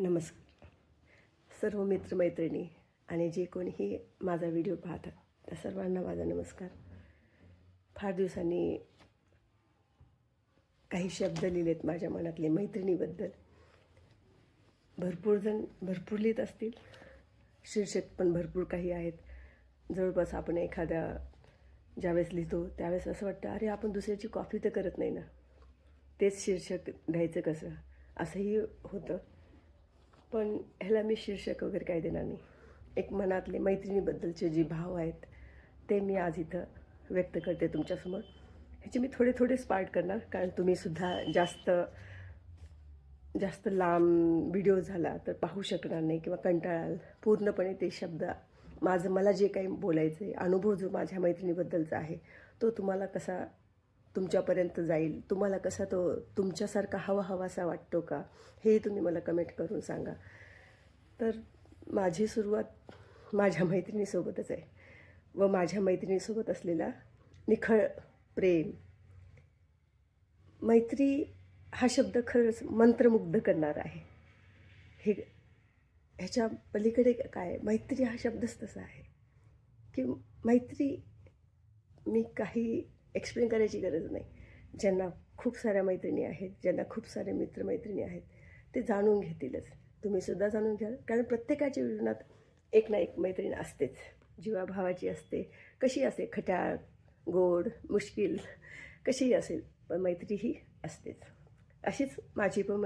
नमस्कार सर्व मित्रमैत्रिणी आणि जे कोणीही माझा व्हिडिओ पाहतात त्या सर्वांना माझा नमस्कार. फार दिवसांनी काही शब्द लिहिलेत माझ्या मनातले मैत्रिणीबद्दल. भरपूर जण भरपूर लिहित असतील, शीर्षक पण भरपूर काही आहेत. जवळपास आपण एखाद्या ज्यावेळेस लिहितो त्यावेळेस असं वाटतं, अरे आपण दुसऱ्याची कॉपी तर करत नाही ना, तेच शीर्षक द्यायचं कसं, असंही होतं. पण ह्याला मी शीर्षक वगैरे काय देणार नाही. एक मनातले मैत्रिणीबद्दलचे जे भाव आहेत ते मी आज इथं व्यक्त करते तुमच्यासमोर. ह्याचे मी थोडे थोडेच पार्ट करणार, कारण तुम्हीसुद्धा जास्त लांब व्हिडिओ झाला तर पाहू शकणार नाही किंवा कंटाळाल. पूर्णपणे ते शब्द मला जे काही बोलायचं आहे, अनुभव जो माझ्या मैत्रिणीबद्दलचा आहे तो तुम्हाला कसा तुमच्यापर्यंत जाईल, तुम्हाला कसा तो तुमच्यासारखा हवासा वाटतो का, हे तुम्ही मला कमेंट करून सांगा. तर माझी सुरुवात माझ्या मैत्रिणीसोबतच आहे व माझ्या मैत्रिणीसोबत असलेला निखळ प्रेम. मैत्री हा शब्द खरंच मंत्रमुग्ध करणारा आहे. ह्याच्या पलीकडे काय, मैत्री हा शब्दच तसा आहे की मैत्री मी काही एक्सप्लेन करायची गरज नाही. ज्यांना खूप साऱ्या मैत्रिणी आहेत, ज्यांना खूप सारे मित्रमैत्रिणी आहेत, ते जाणून घेतीलच. तुम्हीसुद्धा जाणून घ्याल, कारण प्रत्येकाच्या जीवनात एक ना एक मैत्रीण असतेच. जीवाभावाची असते, कशी असेल, खट्याळ, गोड, मुश्किल, कशीही असेल, पण मैत्री ही असतेच. अशीच माझी पण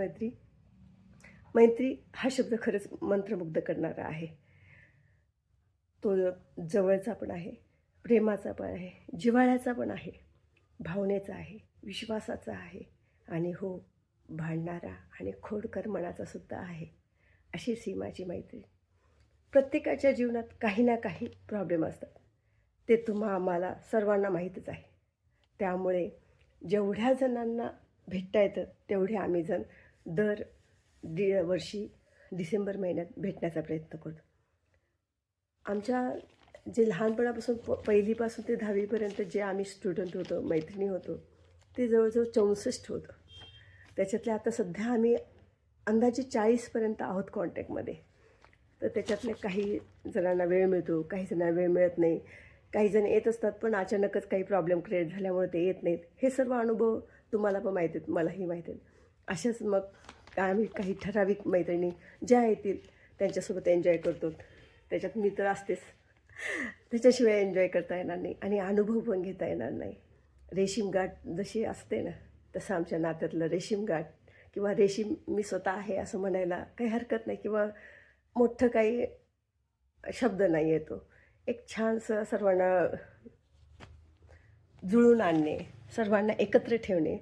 मैत्री हा शब्द खरंच मंत्रमुग्ध करणारा आहे. तो जवळचा पण आहे, प्रेमाचा पण आहे, जिव्हाळ्याचा पण आहे, भावनेचा आहे, विश्वासाचा आहे आणि हो, भांडणारा आणि खोडकर मनाचा सुद्धा आहे. अशीच ही माझी मैत्री. प्रत्येकाच्या जीवनात काही ना काही प्रॉब्लेम असतात, ते आम्हाला सर्वांना माहीतच आहे. त्यामुळे जेवढ्या जणांना भेटता येतं तेवढे आम्ही जण वर्षी डिसेंबर महिन्यात भेटण्याचा प्रयत्न करतो. आमच्या जे लहानपणापासून पहिलीपासून ते 10वीपर्यंत जे आम्ही स्टुडंट होतो, मैत्रिणी होतो, ते जवळजवळ 64 होतं. त्याच्यातले आता सध्या आम्ही अंदाजे 40पर्यंत आहोत कॉन्टॅक्टमध्ये. तर त्याच्यातले काही जणांना वेळ मिळतो, काही जणांना वेळ मिळत नाही. काही जण येत असतात पण अचानकच काही प्रॉब्लेम क्रिएट झाल्यामुळे ते येत नाहीत. हे सर्व अनुभव तुम्हाला पण माहीत आहेत, मलाही माहीत आहेत. अशाच मग आम्ही काही ठराविक मैत्रिणी ज्या येतील त्यांच्यासोबत एन्जॉय करतो. त्याच्यात मी तर असतेच, त्याच्याशिवाय एन्जॉय करता येणार नाही आणि अनुभव पण घेता येणार नाही. रेशीम गाठ जशी असते ना, तसं आमच्या नात्यातलं रेशीम गाठ किंवा रेशीम मी स्वतः आहे असं म्हणायला काही हरकत नाही किंवा मोठं काही शब्द नाही आहे. तो एक छानसं सर्वांना जुळून आणणे, सर्वांना एकत्र ठेवणे,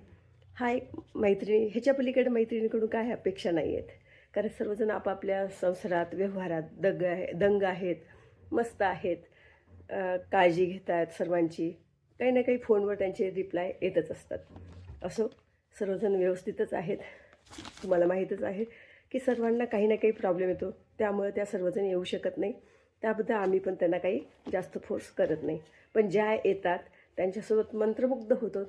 हा एक मैत्रिणी. ह्याच्या पलीकडे मैत्रिणीकडून काय अपेक्षा नाही आहेत, कारण सर्वजण आपापल्या संसारात व्यवहारात दंग आहेत, मस्त आहेत, काळजी घेत आहेत सर्वांची. काही ना काही फोनवर त्यांचे रिप्लाय येतच असतात. असो, सर्वजण व्यवस्थितच आहेत. तुम्हाला माहीतच आहे की सर्वांना काही ना काही प्रॉब्लेम येतो, त्यामुळे त्या सर्वजण येऊ शकत नाही. त्याबद्दल आम्ही पण त्यांना काही जास्त फोर्स करत नाही. पण ज्या येतात त्यांच्यासोबत मंत्रमुग्ध होतो,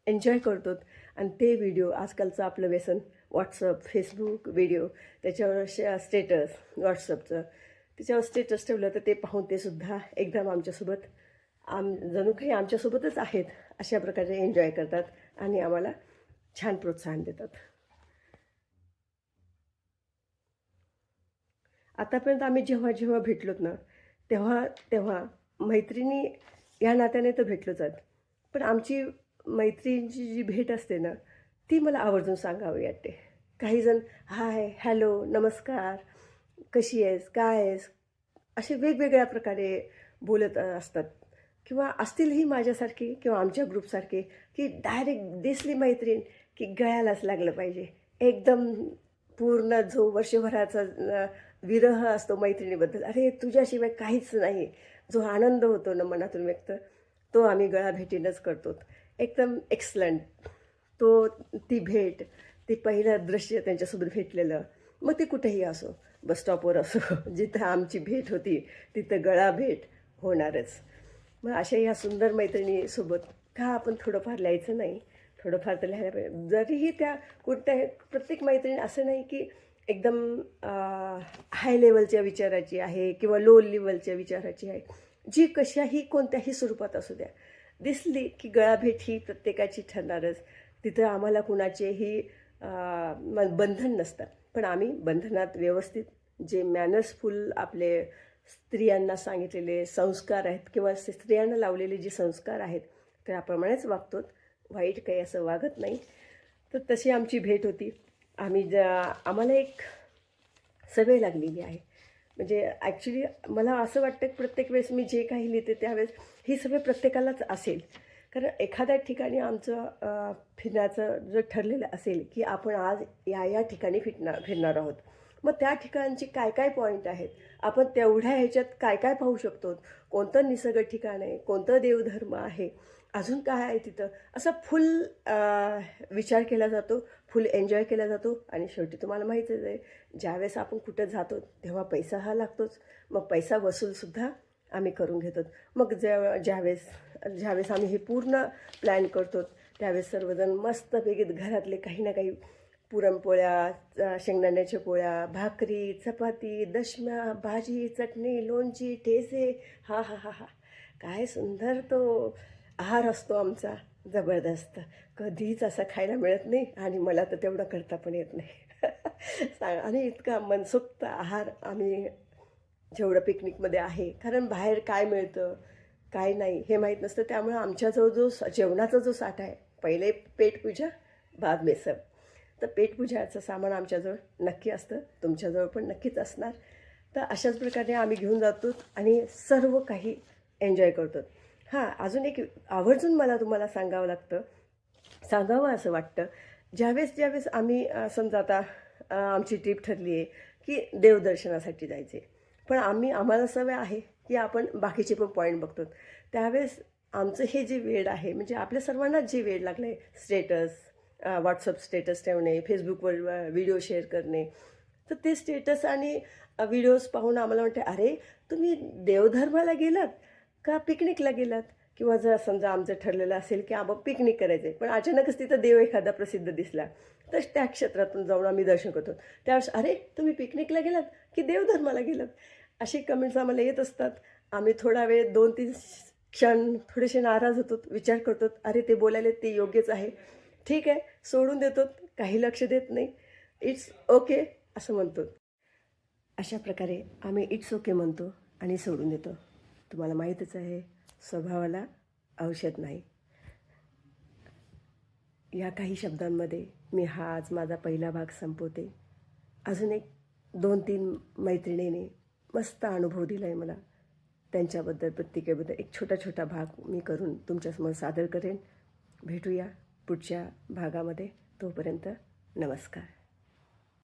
एन्जॉय करतो. आणि ते व्हिडिओ, आजकालचं आपलं व्यसन व्हॉट्सअप, फेसबुक व्हिडिओ, त्याच्यावर स्टेटस व्हॉट्सअपचं, त्याच्यावर स्टेटस ठेवलं तर ते पाहून ते सुद्धा एकदम आमच्यासोबत जणू काही आमच्यासोबतच आहेत अशा प्रकारे एन्जॉय करतात आणि आम्हाला छान प्रोत्साहन देतात. आतापर्यंत आम्ही जेव्हा भेटलोत ना, तेव्हा मैत्रिणी या नात्याने तर भेटलोच आहेत. पण आमची मैत्रिणीची जी भेट असते ना, ती मला आवर्जून सांगावी वाटते. काहीजण हाय, हॅलो, नमस्कार, कशी आहेस, काय आहेस, असे वेगवेगळ्या प्रकारे बोलत असतात. किंवा असतीलही माझ्यासारखी किंवा आमच्या ग्रुपसारखे की डायरेक्ट दिसली मैत्रीण की गळ्यालाच लागलं पाहिजे. एकदम पूर्ण जो वर्षभराचा विरह असतो मैत्रिणीबद्दल, अरे तुझ्याशिवाय काहीच नाही, जो आनंद होतो ना मनातून व्यक्त, तो आम्ही गळाभेटीनंच करतो. एकदम एक्सलंट ती भेट, ते पहिलं दृश्य त्यांच्यासोबत भेटलेलं, मग ते कुठेही असो, बसस्टॉपवर असो, जिथं आमची भेट होती तिथं गळाभेट होणारच. मग अशा ह्या सुंदर मैत्रिणीसोबत का आपण थोडंफार लिहायचं नाही, थोडंफार तर लिहायला पाहिजे. जरीही त्या प्रत्येक मैत्रीण असं नाही की एकदम हाय लेवलच्या विचाराची आहे किंवा लो लेवलच्या विचाराची आहे, जी कशाही कोणत्याही स्वरूपात असू द्या, दिसली की गळाभेट ही प्रत्येकाची ठरणारच. तिथं आम्हाला कुणाचेही बंधन नसतं. पण आम्ही बंधनात व्यवस्थित जे मॅनर्सफुल आपले स्त्रियांना सांगितलेले संस्कार आहेत किंवा स्त्रियांना लावलेले जे संस्कार आहेत त्याप्रमाणेच वागतो. वाईट काही असं वागत नाही. तर तशी आमची भेट होती. आम्हाला एक सवय लागलेली आहे. म्हणजे ॲक्च्युली मला असं वाटतं की प्रत्येक वेळेस मी जे काही लिहिते त्यावेळेस ही सवय प्रत्येकालाच असेल. कारण एखाद्या ठिकाणी आमचं फिरण्याचं जर ठरलेलं असेल की आपण आज या ठिकाणी फिरणार आहोत. मग त्या ठिकाणचे काय काय पॉईंट आहेत, आपण तेवढ्या ह्याच्यात काय काय पाहू शकतो, कोणतं निसर्ग ठिकाण आहे, कोणतं देवधर्म आहे, अजून काय आहे तिथं, असा फुल विचार केला जातो, फुल एन्जॉय केला जातो. आणि शेवटी तुम्हाला माहीतच आहे, ज्यावेळेस आपण कुठं जातो तेव्हा पैसा हा लागतोच. मग पैसा वसूलसुद्धा आम्ही करून घेतो. मग ज्यावेळेस आम्ही हे पूर्ण प्लॅन करतो त्यावेळेस सर्वजण मस्तपैकी घरातले काही ना काही पुरणपोळ्या, शेंगदाण्याच्या पोळ्या, भाकरी, चपाती, दशम्या, भाजी, चटणी, लोणची, ठेचे, हा हा हा हा, काय सुंदर तो आहार असतो आमचा. जबरदस्त. कधीच असा खायला मिळत नाही आणि मला तर तेवढं करता पण येत नाही. आणि इतका मनसोक्त आहार आम्ही जेवढं पिकनिकमध्ये आहे. कारण बाहेर काय मिळतं, काय नाही हे माहीत नसतं. त्यामुळं आमच्याजवळ जेवणाचा जो साठा आहे, पहिले पेटपूजा, बाद बेसब. तर पेटपूजाचं सामान आमच्याजवळ नक्की असतं, तुमच्याजवळ पण नक्कीच असणार. तर अशाच प्रकारे आम्ही घेऊन जातो आणि सर्व काही एन्जॉय करतो. हां, अजून एक आवर्जून मला तुम्हाला सांगावं असं वाटतं. ज्यावेळेस आम्ही समजा आता आमची ट्रिप ठरली आहे की देवदर्शनासाठी जायचे, पण आम्हाला सवय आहे की आपण बाकीचे पण पॉईंट बघतो. त्यावेळेस आमचं हे जे वेड आहे, म्हणजे आपल्या सर्वांनाच जे वेड लागलं आहे, व्हॉट्सअप स्टेटस ठेवणे, फेसबुकवर व्हिडिओ शेअर करणे. तर ते स्टेटस आणि व्हिडिओज पाहून आम्हाला वाटते, अरे तुम्ही देवधर्माला गेलात का पिकनिकला गेलात? किंवा जर समजा आमचं ठरलेलं असेल की आपण पिकनिक करायचं आहे, पण अचानकच तिथं देव एखादा प्रसिद्ध दिसला, तर त्या क्षेत्रातून जाऊन आम्ही दर्शन करतो. त्यावेळेस, अरे तुम्ही पिकनिकला गेलात की देवधर्माला गेलात? असे कमेंट्स आम्हाला येत असतात. आम्ही थोडा वेळ 2-3 क्षण थोडेसे नाराज होतो, विचार करतो, अरे ते बोलायले ते योग्यच आहे, ठीक आहे, सोडून देतो, काही लक्ष देत नाही, इट्स ओके असं म्हणतो. अशा प्रकारे आम्ही इट्स ओके म्हणतो आणि सोडून देतो. तुम्हाला माहीतच आहे, स्वभावाला औषध नाही. या काही शब्दांमध्ये मी आज माझा पहिला भाग संपवते. अजून एक 2-3 मैत्रिणींनी मस्त अनुभव दिला आहे मला. त्यांच्याबद्दल, प्रत्येकाबद्दल एक छोटा भाग मी करून तुमच्यासमोर सादर करेन. भेटूया पुढच्या भागामध्ये. तोपर्यंत नमस्कार.